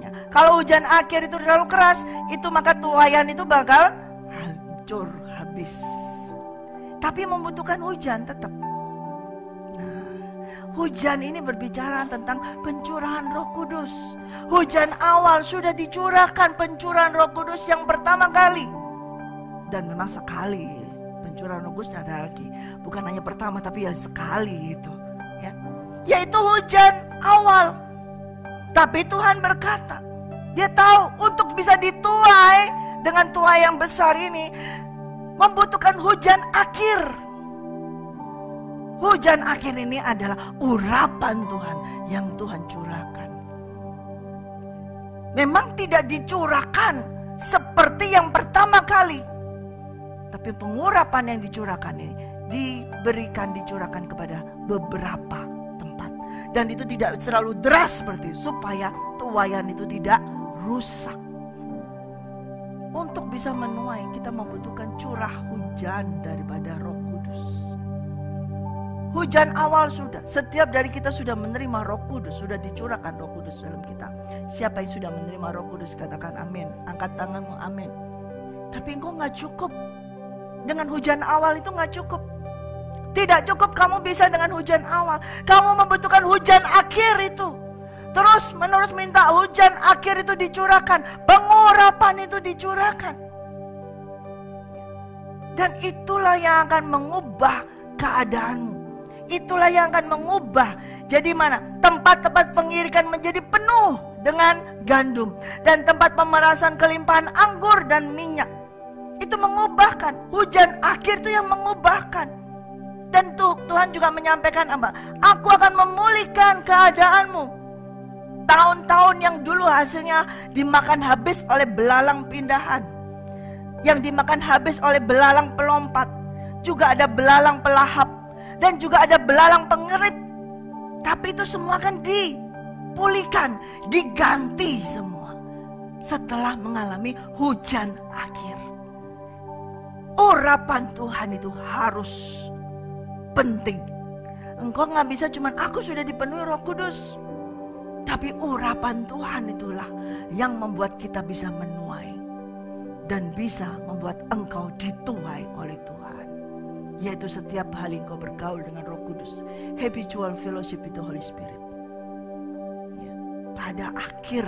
Ya. Kalau hujan akhir itu terlalu keras, itu maka tuaian itu bakal hancur habis. Tapi membutuhkan hujan tetap. Hujan ini berbicara tentang pencurahan Roh Kudus. Hujan awal sudah dicurahkan pencurahan Roh Kudus yang pertama kali. Dan memang sekali pencurahan Roh Kudus ada lagi. Bukan hanya pertama tapi yang sekali itu. Ya. Yaitu hujan awal. Tapi Tuhan berkata, Dia tahu untuk bisa dituai dengan tuai yang besar ini membutuhkan hujan akhir. Hujan akhir ini adalah urapan Tuhan yang Tuhan curahkan. Memang tidak dicurahkan seperti yang pertama kali, tapi pengurapan yang dicurahkan ini dicurahkan kepada beberapa tempat. Dan itu tidak selalu deras seperti itu, supaya tuaian itu tidak rusak. Untuk bisa menuai, kita membutuhkan curah hujan daripada Roh Kudus. Hujan awal sudah, setiap dari kita sudah menerima Roh Kudus, sudah dicurahkan Roh Kudus dalam kita. Siapa yang sudah menerima Roh Kudus, katakan amin. Angkat tanganmu, amin. Tapi engkau gak cukup. Dengan hujan awal itu gak cukup. Tidak cukup kamu bisa dengan hujan awal. Kamu membutuhkan hujan akhir itu. Terus menerus minta hujan akhir itu dicurahkan. Pengurapan itu dicurahkan. Dan itulah yang akan mengubah keadaanmu. Itulah yang akan mengubah Jadi mana? Tempat-tempat pengirikan menjadi penuh dengan gandum. Dan tempat pemerasan kelimpahan anggur dan minyak. Itu mengubahkan. Hujan akhir itu yang mengubahkan. Dan Tuhan juga menyampaikan apa? Aku akan memulihkan keadaanmu. Tahun-tahun yang dulu hasilnya dimakan habis oleh belalang pindahan. Yang dimakan habis oleh belalang pelompat. Juga ada belalang pelahap. Dan juga ada belalang pengerit. Tapi itu semua kan dipulihkan, diganti semua. Setelah mengalami hujan akhir. Urapan Tuhan itu harus penting. Engkau gak bisa cuman aku sudah dipenuhi Roh Kudus. Tapi urapan Tuhan itulah yang membuat kita bisa menuai. Dan bisa membuat engkau dituai oleh Tuhan. Yaitu setiap hari engkau bergaul dengan Roh Kudus. Habitual fellowship with the Holy Spirit. Ya, pada akhir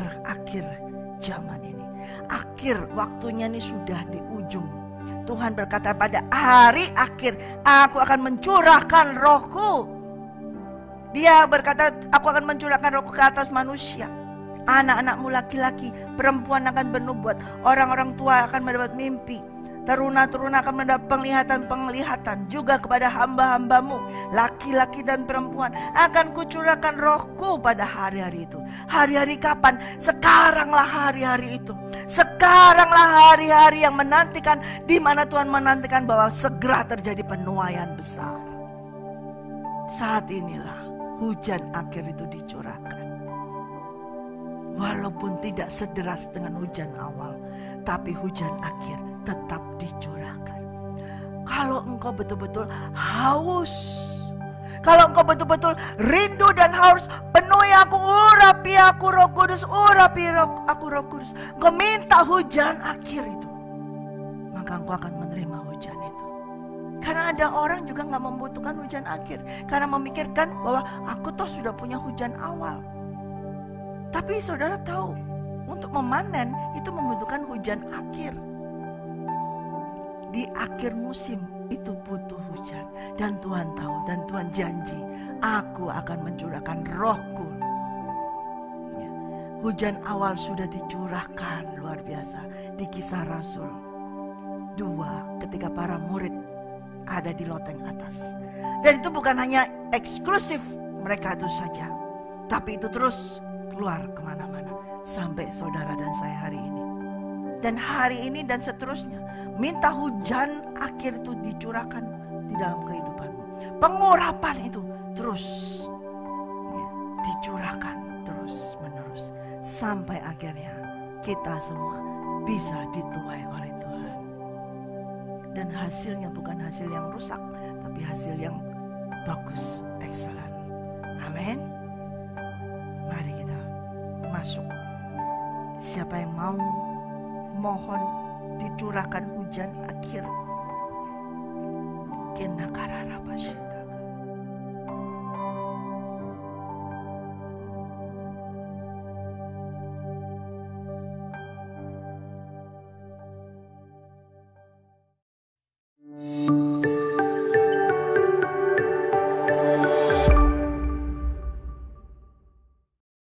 zaman ini. Akhir waktunya ini sudah di ujung. Tuhan berkata pada hari akhir aku akan mencurahkan rohku. Dia berkata aku akan mencurahkan rohku ke atas manusia. Anak-anakmu laki-laki, perempuan akan bernubuat. Orang-orang tua akan mendapat mimpi. Teruna-teruna akan mendapat penglihatan. Juga kepada hamba-hambamu, laki-laki dan perempuan, akan kucurahkan rohku pada hari-hari itu. Hari-hari kapan? Sekaranglah hari-hari itu. Sekaranglah hari-hari yang menantikan, di mana Tuhan menantikan bahwa segera terjadi penuaian besar. Saat inilah hujan akhir itu dicurahkan. Walaupun tidak sederas dengan hujan awal, tapi hujan akhir tetap dicurahkan. Kalau engkau betul-betul haus, kalau engkau betul-betul rindu dan haus, penuhi aku, urapi aku Roh Kudus, urapi aku Roh Kudus. Engkau minta hujan akhir itu, maka engkau akan menerima hujan itu. Karena ada orang juga gak membutuhkan hujan akhir, karena memikirkan bahwa aku toh sudah punya hujan awal. Tapi saudara tahu, untuk memanen itu membutuhkan hujan akhir. Di akhir musim itu butuh hujan. Dan Tuhan tahu, dan Tuhan janji, aku akan mencurahkan rohku. Ya. Hujan awal sudah dicurahkan luar biasa di Kisah Rasul 2 ketika para murid ada di loteng atas. Dan itu bukan hanya eksklusif mereka itu saja, tapi itu terus keluar kemana-mana sampai saudara dan saya hari ini. Dan hari ini dan seterusnya, minta hujan akhir itu dicurahkan di dalam kehidupanmu. Pengurapan itu terus ya, dicurahkan terus menerus sampai akhirnya kita semua bisa dituai oleh Tuhan. Dan hasilnya bukan hasil yang rusak, tapi hasil yang bagus, excellent. Amin. Mari kita masuk. Siapa yang mau mohon dicurahkan hujan akhir, kena karara pasir.